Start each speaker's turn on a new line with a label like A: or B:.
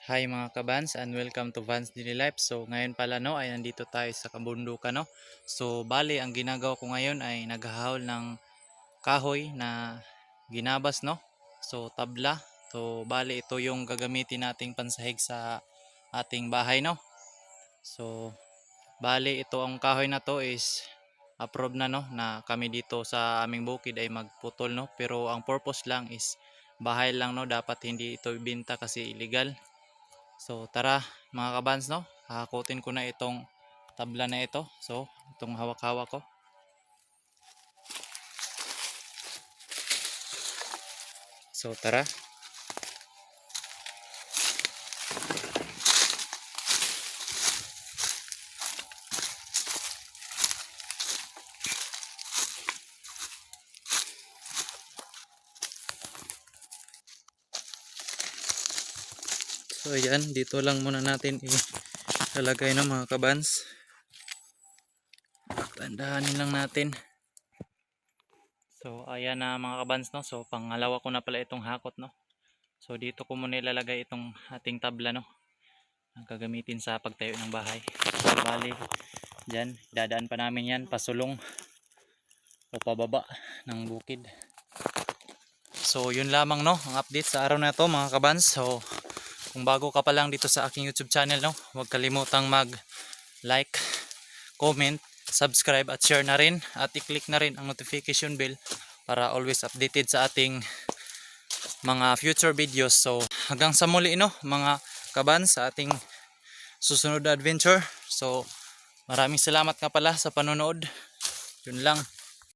A: Hi mga kabans and welcome to Vans Daily Life. So ngayon pala no ay nandito tayo sa kabundukan no. So bali ang ginagawa ko ngayon ay naghahawol ng kahoy na ginabas no. So tabla. So bali ito yung gagamitin nating pansahig sa ating bahay no. So bali ito ang kahoy na to is approved na no na kami dito sa aming bukid ay magputol no. Pero ang purpose lang is bahay lang no, dapat hindi ito ibenta kasi illegal. So tara mga kabans no, hahakutin ko na itong tabla na ito. So itong hawak-hawak ko. So tara. So ayan, dito lang muna natin ilalagay ng mga kabans. Tandahanin lang natin. So ayan na mga kabans no. So pangalawa ko na pala itong hakot no. So dito ko muna ilalagay itong ating tabla no, ang gagamitin sa pagtayo ng bahay. So bali dyan, dadaan pa namin yan pasulong o pababa ng bukid. So yun lamang no, ang update sa araw na to mga kabans. So kung bago ka pa lang dito sa aking YouTube channel no, huwag kalimutang mag-like, comment, subscribe at share na rin, at i-click na rin ang notification bell para always updated sa ating mga future videos. So hanggang sa muli no mga kabans sa ating susunod na adventure. So maraming salamat nga pala sa panonood. Yun lang.